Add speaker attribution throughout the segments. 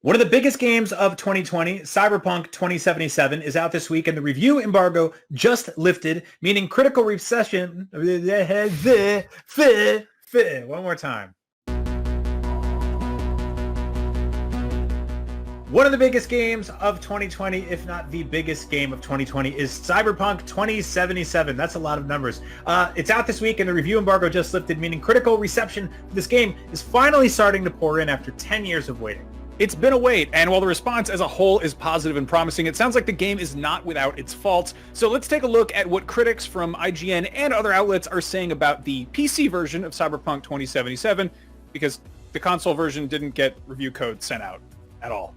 Speaker 1: One of the biggest games of 2020, Cyberpunk 2077, is out this week, and the review embargo just lifted, meaning critical reception. One more time. One of the biggest games of 2020, if not the biggest game of 2020, is Cyberpunk 2077. That's a lot of numbers. It's out this week, and the review embargo just lifted, meaning critical reception for this game is finally starting to pour in after 10 years of waiting.
Speaker 2: It's been a wait, and while the response as a whole is positive and promising, it sounds like the game is not without its faults. So let's take a look at what critics from IGN and other outlets are saying about the PC version of Cyberpunk 2077, because the console version didn't get review code sent out at all.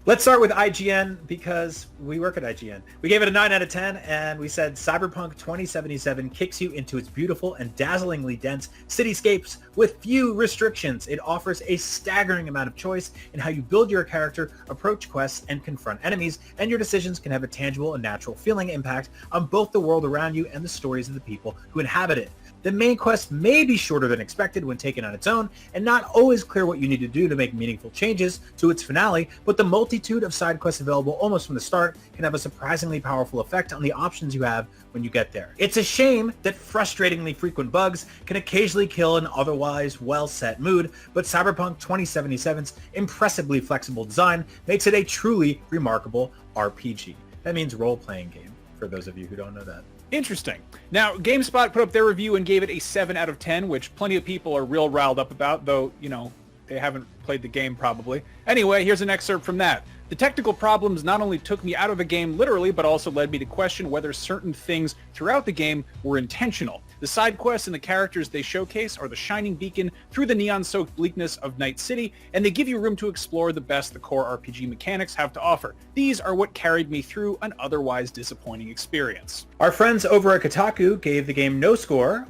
Speaker 1: Let's start with IGN because we work at IGN. We gave it a 9 out of 10, and we said Cyberpunk 2077 kicks you into its beautiful and dazzlingly dense cityscapes with few restrictions. It offers a staggering amount of choice in how you build your character, approach quests, and confront enemies, and your decisions can have a tangible and natural feeling impact on both the world around you and the stories of the people who inhabit it. The main quest may be shorter than expected when taken on its own, and not always clear what you need to do to make meaningful changes to its finale, but the multitude of side quests available almost from the start can have a surprisingly powerful effect on the options you have when you get there. It's a shame that frustratingly frequent bugs can occasionally kill an otherwise well-set mood, but Cyberpunk 2077's impressively flexible design makes it a truly remarkable RPG. That means role-playing game, for those of you who don't know that.
Speaker 2: Interesting. Now, GameSpot put up their review and gave it a 7 out of 10, which plenty of people are real riled up about, though, they haven't played the game probably. Anyway, here's an excerpt from that. The technical problems not only took me out of the game literally, but also led me to question whether certain things throughout the game were intentional. The side quests and the characters they showcase are the shining beacon through the neon-soaked bleakness of Night City, and they give you room to explore the best the core RPG mechanics have to offer. These are what carried me through an otherwise disappointing experience.
Speaker 1: Our friends over at Kotaku gave the game no score,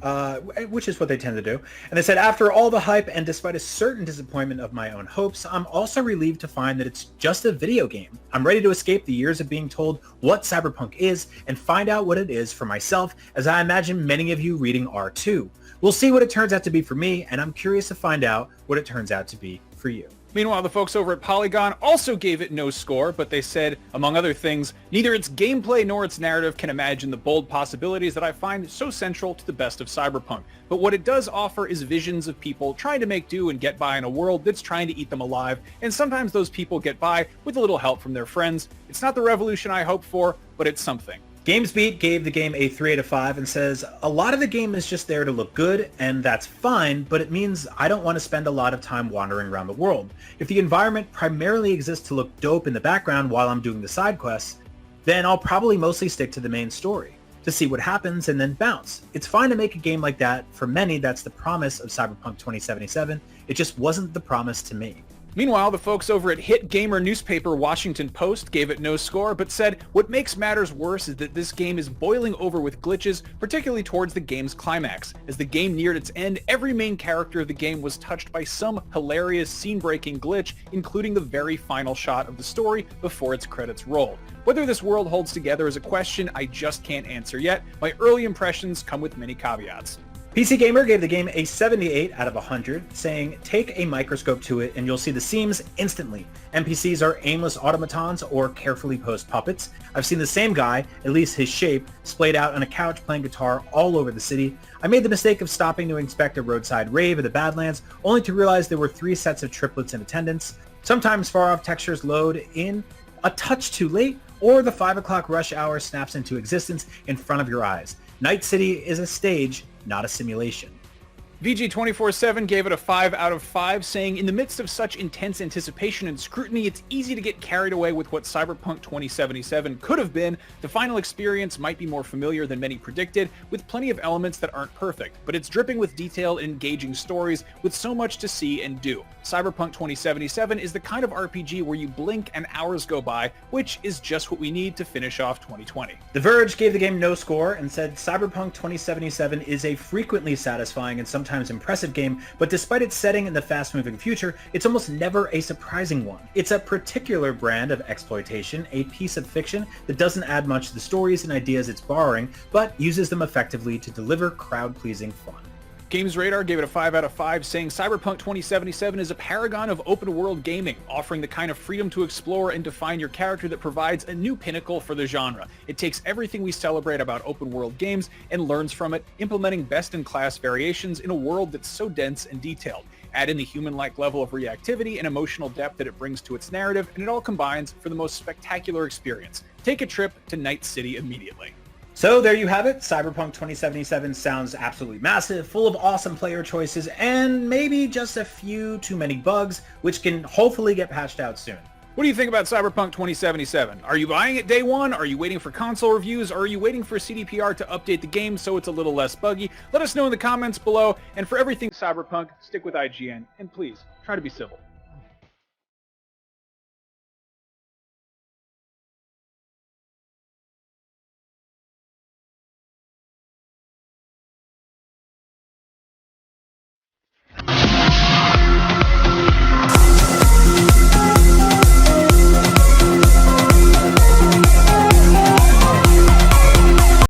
Speaker 1: which is what they tend to do, and they said, after all the hype and despite a certain disappointment of my own hopes, I'm also relieved to find that it's just a video game. I'm ready to escape the years of being told what Cyberpunk is and find out what it is for myself, as I imagine many of you reading are too. We'll see what it turns out to be for me, and I'm curious to find out what it turns out to be for you.
Speaker 2: Meanwhile, the folks over at Polygon also gave it no score, but they said, among other things, neither its gameplay nor its narrative can imagine the bold possibilities that I find so central to the best of Cyberpunk. But what it does offer is visions of people trying to make do and get by in a world that's trying to eat them alive, and sometimes those people get by with a little help from their friends. It's not the revolution I hoped for, but it's something.
Speaker 1: GamesBeat gave the game a 3 out of 5 and says, a lot of the game is just there to look good, and that's fine, but it means I don't want to spend a lot of time wandering around the world. If the environment primarily exists to look dope in the background while I'm doing the side quests, then I'll probably mostly stick to the main story, to see what happens and then bounce. It's fine to make a game like that. For many, that's the promise of Cyberpunk 2077. It just wasn't the promise to me.
Speaker 2: Meanwhile, the folks over at hit gamer newspaper Washington Post gave it no score, but said what makes matters worse is that this game is boiling over with glitches, particularly towards the game's climax. As the game neared its end, every main character of the game was touched by some hilarious scene-breaking glitch, including the very final shot of the story before its credits rolled. Whether this world holds together is a question I just can't answer yet. My early impressions come with many caveats.
Speaker 1: PC Gamer gave the game a 78 out of 100, saying, take a microscope to it and you'll see the seams instantly. NPCs are aimless automatons or carefully posed puppets. I've seen the same guy, at least his shape, splayed out on a couch playing guitar all over the city. I made the mistake of stopping to inspect a roadside rave of the Badlands, only to realize there were 3 sets of triplets in attendance. Sometimes far-off textures load in a touch too late, or the 5 o'clock rush hour snaps into existence in front of your eyes. Night City is a stage, not a simulation.
Speaker 2: VG247 gave it a 5 out of 5, saying, in the midst of such intense anticipation and scrutiny, it's easy to get carried away with what Cyberpunk 2077 could have been. The final experience might be more familiar than many predicted, with plenty of elements that aren't perfect, but it's dripping with detailed and engaging stories with so much to see and do. Cyberpunk 2077 is the kind of RPG where you blink and hours go by, which is just what we need to finish off 2020.
Speaker 1: The Verge gave the game no score and said Cyberpunk 2077 is a frequently satisfying and sometimes impressive game, but despite its setting in the fast-moving future, it's almost never a surprising one. It's a particular brand of exploitation, a piece of fiction that doesn't add much to the stories and ideas it's borrowing, but uses them effectively to deliver crowd-pleasing fun.
Speaker 2: Games Radar gave it a 5 out of 5, saying Cyberpunk 2077 is a paragon of open-world gaming, offering the kind of freedom to explore and define your character that provides a new pinnacle for the genre. It takes everything we celebrate about open-world games and learns from it, implementing best-in-class variations in a world that's so dense and detailed. Add in the human-like level of reactivity and emotional depth that it brings to its narrative, and it all combines for the most spectacular experience. Take a trip to Night City immediately.
Speaker 1: So there you have it. Cyberpunk 2077 sounds absolutely massive, full of awesome player choices, and maybe just a few too many bugs, which can hopefully get patched out soon.
Speaker 2: What do you think about Cyberpunk 2077? Are you buying it day one? Are you waiting for console reviews? Or are you waiting for CDPR to update the game so it's a little less buggy? Let us know in the comments below. And for everything Cyberpunk, stick with IGN. And please, try to be civil.